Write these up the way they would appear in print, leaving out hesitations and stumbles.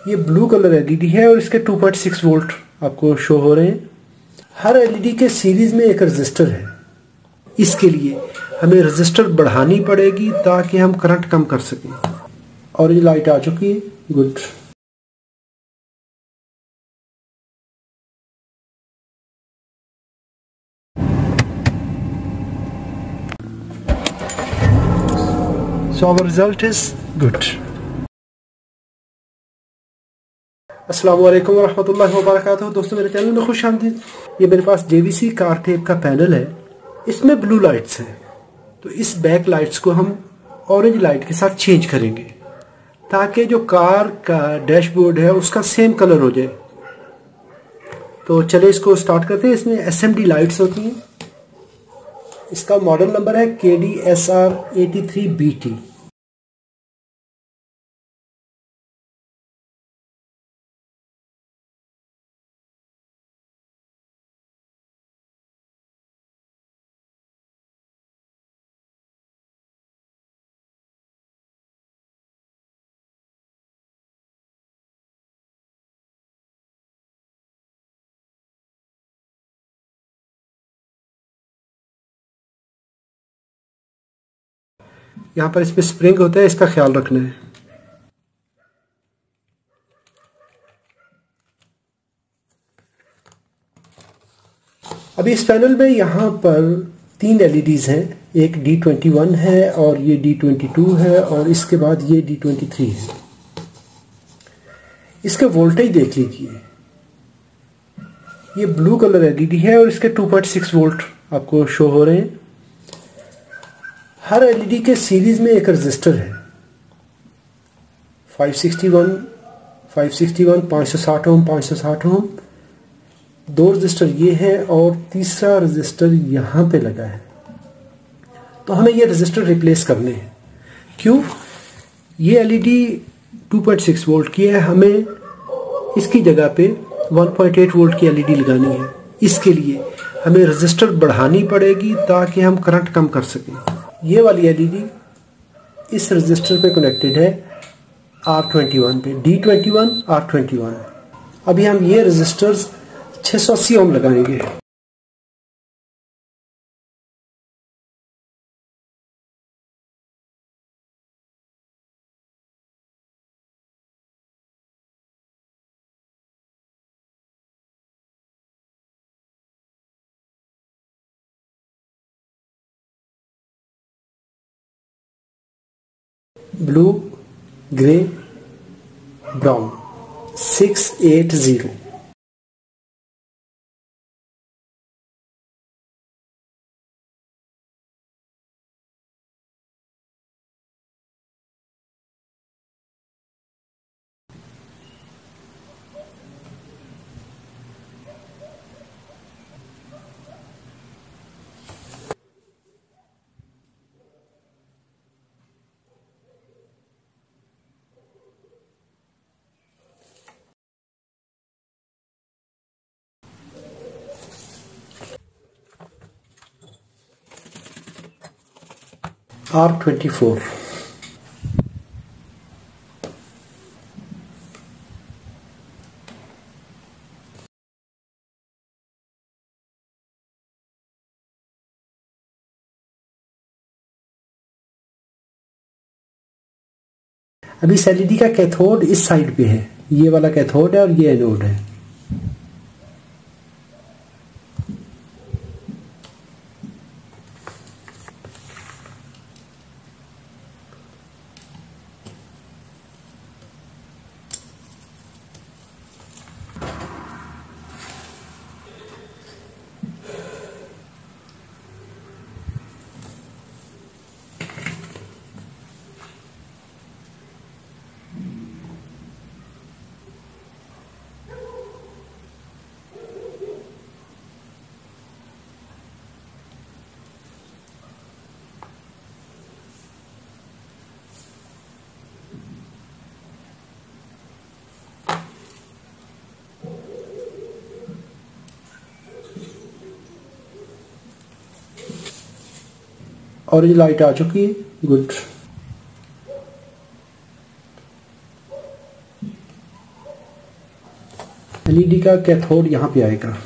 ये blue colour LED है और इसके 2.6 वोल्ट आपको शो हो रहे हैं। हर एलईडी के सीरीज में एक रजिस्टर है। इसके लिए हमें रजिस्टर बढ़ानी पड़ेगी ताकि हम करंट कम कर सकें। ऑरेंज लाइट आ चुकी है, good. So our result is good. अस्सलाम वालेकुम वरहमतुल्लाहि वबरकातुहू। दोस्तों मेरे चैनल में खुश आमदीद। ये मेरे पास JVC कार टेप का पैनल है, इसमें ब्लू लाइट्स हैं। तो इस बैक लाइट्स को हम ऑरेंज लाइट के साथ चेंज करेंगे ताकि जो कार का डैशबोर्ड है उसका सेम कलर हो जाए। तो चले इसको स्टार्ट करते हैं। इसमें SMD लाइट्स होती हैं। इसका मॉडल नंबर है KDSR 83BT। यहाँ पर इसमें स्प्रिंग होता है, इसका ख्याल रखना है। अभी इस पैनल में यहाँ पर 3 LEDs हैं। एक D21 है और ये D22 है और इसके बाद ये D23 है। इसके वोल्टेज देख लीजिए, ये ब्लू कलर LED है और इसके 2.6 वोल्ट आपको शो हो रहे हैं। हर एलईडी के सीरीज में एक रजिस्टर है। 561, 560 ओम, 560 ओम। 2 रजिस्टर ये हैं और तीसरा रजिस्टर यहाँ पे लगा है। तो हमें ये रजिस्टर रिप्लेस करने हैं। क्यों? ये एलईडी 2.6 वोल्ट की है, हमें इसकी जगह पे 1.8 वोल्ट की एलईडी लगानी है। इसके लिए हमें रजिस्टर बढ़ानी पड़ेगी ताकि हम करंट कम कर सकें। ये वाली एलईडी इस रजिस्टर पे कनेक्टेड है R21 पे, D21 R21। अभी हम ये रजिस्टर्स 680 ओम लगाएंगे। Blue, grey, brown 680। R24। अभी इस एलईडी का कैथोड इस साइड पे है। ये वाला कैथोड है और ये एनोड है। ऑरेंज लाइट आ चुकी है, गुड। एलईडी का कैथोड यहाँ पे आएगा।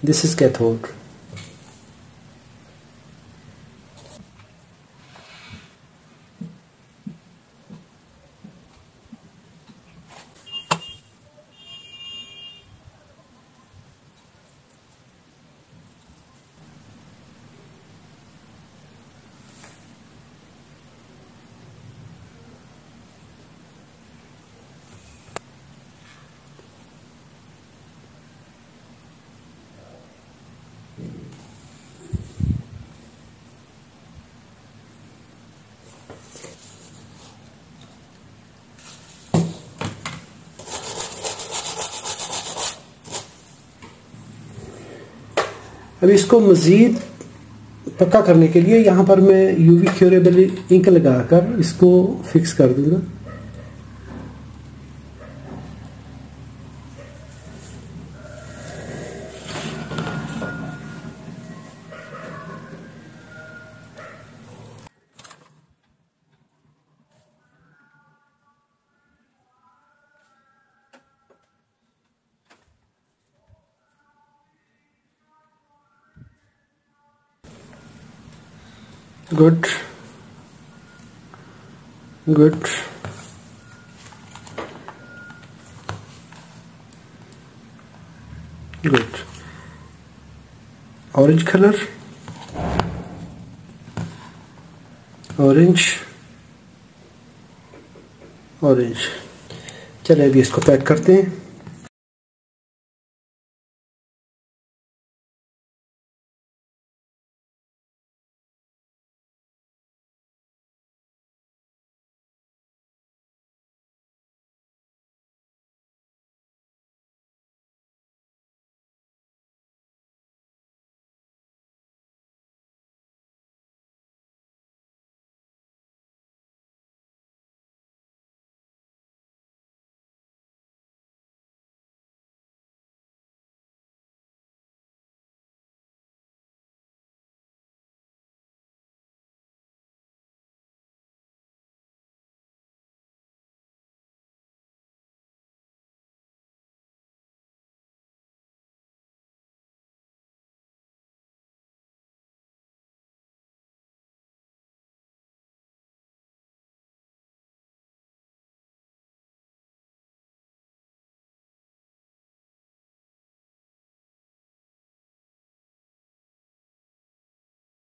This is cathode. अब इसको मज़ीद पक्का करने के लिए यहाँ पर मैं यूवी क्यूरेबल इंक लगाकर इसको फिक्स कर दूंगा। Good good. Good. Orange colour, orange orange. चलिए अभी इसको पैक करते हैं।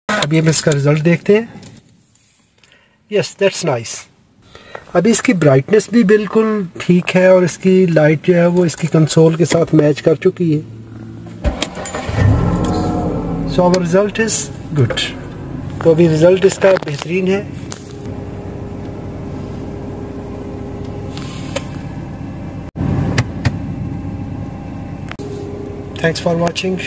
अभी हम इसका रिजल्ट देखते हैं। Yes, that's nice. अभी इसकी ब्राइटनेस भी बिल्कुल ठीक है और इसकी लाइट जो है वो इसकी कंसोल के साथ मैच कर चुकी है। So our result is good. तो अभी रिजल्ट इसका बेहतरीन है। Thanks for watching.